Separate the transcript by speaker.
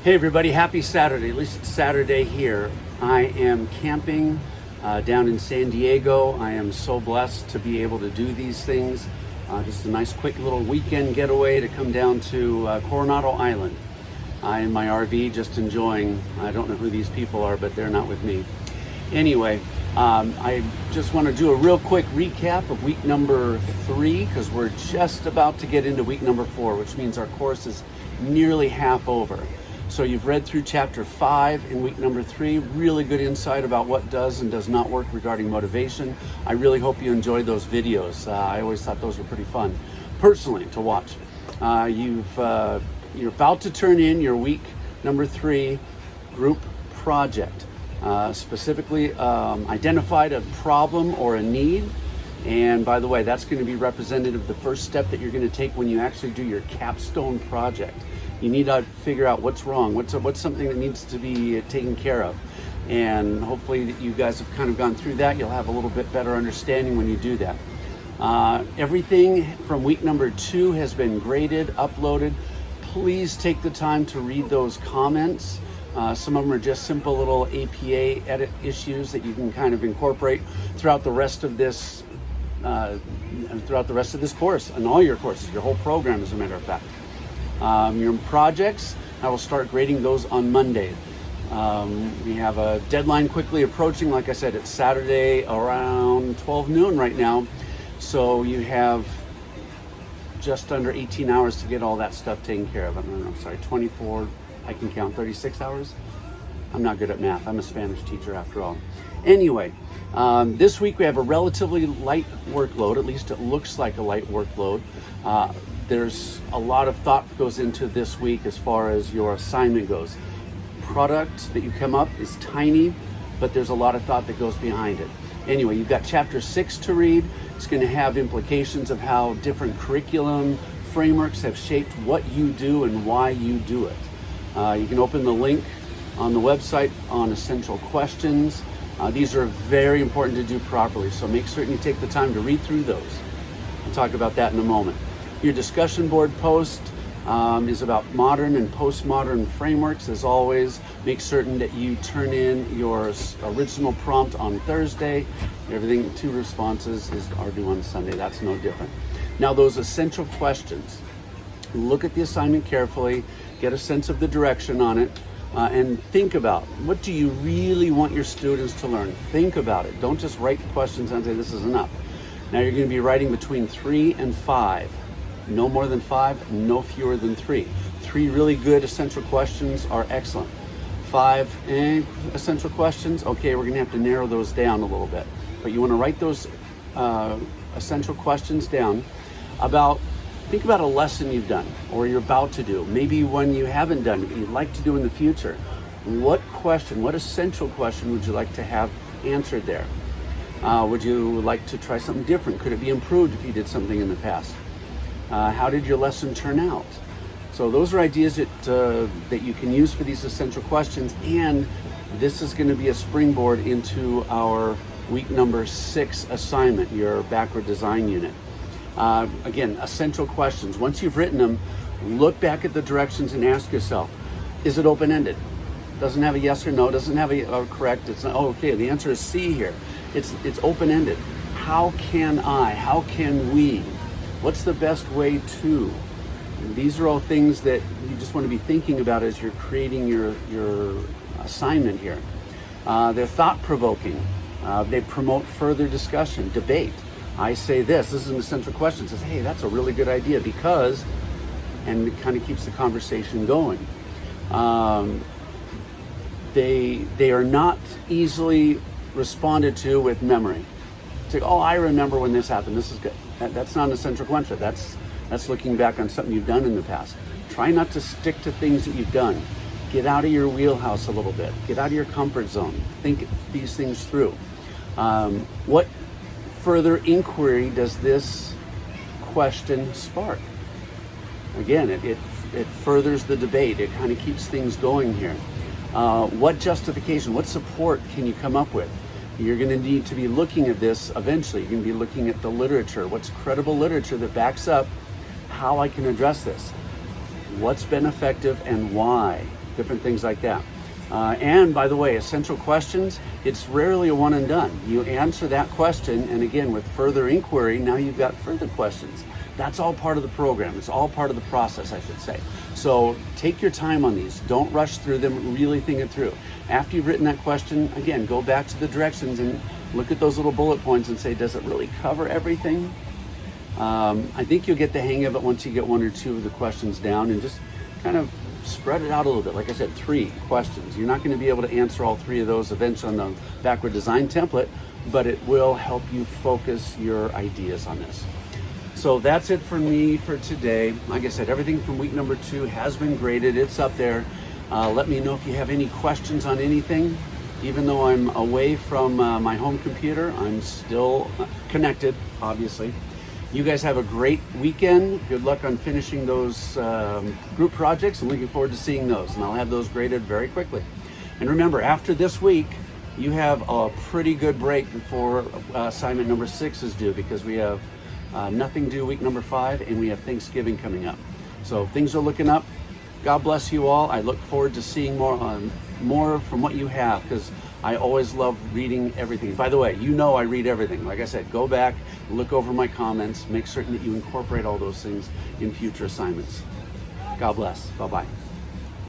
Speaker 1: Hey everybody, happy Saturday. At least it's Saturday here. I am camping down in San Diego. I am so blessed to be able to do these things. Just a nice quick little weekend getaway to come down to Coronado Island. In my RV, just enjoying. I don't know who these people are, but they're not with me. Anyway, I just want to do a real quick recap of week number 3 because we're just about to get into week number 4, which means our course is nearly half over. So you've read through chapter 5 in week number 3, really good insight about what does and does not work regarding motivation. I really hope you enjoyed those videos. I always thought those were pretty fun, personally, to watch. You're about to turn in your week number 3 group project. Specifically identified a problem or a need. And by the way, that's going to be representative of the first step that you're going to take when you actually do your capstone project. You need to figure out what's wrong, what's something that needs to be taken care of. And hopefully that you guys have kind of gone through that. You'll have a little bit better understanding when you do that. Everything from week number 2 has been graded, uploaded. Please take the time to read those comments. Some of them are just simple little APA edit issues that you can kind of incorporate throughout the rest of this course and all your courses, your whole program, as a matter of fact. Your projects, I will start grading those on Monday. We have a deadline quickly approaching. Like I said, it's Saturday around 12 noon right now. So you have just under 18 hours to get all that stuff taken care of. I'm sorry, 24, I can count 36 hours. I'm not good at math. I'm a Spanish teacher after all. Anyway, this week we have a relatively light workload, at least it looks like a light workload. There's a lot of thought goes into this week as far as your assignment goes. Product that you come up is tiny, but there's a lot of thought that goes behind it. Anyway, you've got chapter 6 to read. It's going to have implications of how different curriculum frameworks have shaped what you do and why you do it. You can open the link on the website on essential questions. These are very important to do properly, so make certain you take the time to read through those. I'll talk about that in a moment. Your discussion board post is about modern and postmodern frameworks. As always, make certain that you turn in your original prompt on Thursday. Everything, 2 responses are due on Sunday. That's no different. Now, those essential questions, look at the assignment carefully, get a sense of the direction on it, and think about, what do you really want your students to learn? Think about it. Don't just write the questions and say this is enough. Now you're going to be writing between 3 and 5. No more than 5, no fewer than 3. 3 really good essential questions are excellent. 5 essential questions, okay, we're going to have to narrow those down a little bit. But you want to write those essential questions down think about a lesson you've done or you're about to do, maybe one you haven't done, but you'd like to do in the future. What essential question would you like to have answered there? Would you like to try something different? Could it be improved if you did something in the past? How did your lesson turn out? So those are ideas that you can use for these essential questions, and this is going to be a springboard into our week number 6 assignment, your backward design unit. Again, essential questions. Once you've written them, look back at the directions and ask yourself, is it open-ended? Doesn't have a yes or no, doesn't have a correct, it's not, oh, okay, the answer is C here. It's open-ended. How can we? What's the best way to? And these are all things that you just want to be thinking about as you're creating your assignment here. They're thought-provoking. They promote further discussion, debate. I say this is an essential question. It says, hey, that's a really good idea because, and it kind of keeps the conversation going. They are not easily responded to with memory. It's like, oh, I remember when this happened. This is good. That's not an essential question. That's looking back on something you've done in the past. Try not to stick to things that you've done. Get out of your wheelhouse a little bit. Get out of your comfort zone. Think these things through. What further inquiry does this question spark? Again, it furthers the debate. It kind of keeps things going here. What justification, what support can you come up with? You're going to need to be looking at this eventually. You're going to be looking at the literature. What's credible literature that backs up how I can address this? What's been effective and why? different things like that. And by the way, essential questions, it's rarely a one and done. You answer that question, and again, with further inquiry, now you've got further questions. That's all part of the program. It's all part of the process, I should say. So take your time on these. Don't rush through them, really think it through. After you've written that question, again, go back to the directions and look at those little bullet points and say, does it really cover everything? I think you'll get the hang of it once you get one or two of the questions down, and just kind of spread it out a little bit. Like I said, 3 questions. You're not going to be able to answer all 3 of those eventually on the backward design template, but it will help you focus your ideas on this. So that's it for me for today. Like I said, everything from week number 2 has been graded. It's up there. Let me know if you have any questions on anything. Even though I'm away from my home computer, I'm still connected, obviously. You guys have a great weekend. Good luck on finishing those group projects. I'm looking forward to seeing those, and I'll have those graded very quickly. And remember, after this week, you have a pretty good break before assignment number 6 is due, because we have nothing due week number 5, and we have Thanksgiving coming up. So things are looking up. God bless you all. I look forward to seeing more from what you have, because I always love reading everything. By the way, you know I read everything. Like I said, go back, look over my comments, make certain that you incorporate all those things in future assignments. God bless. Bye-bye.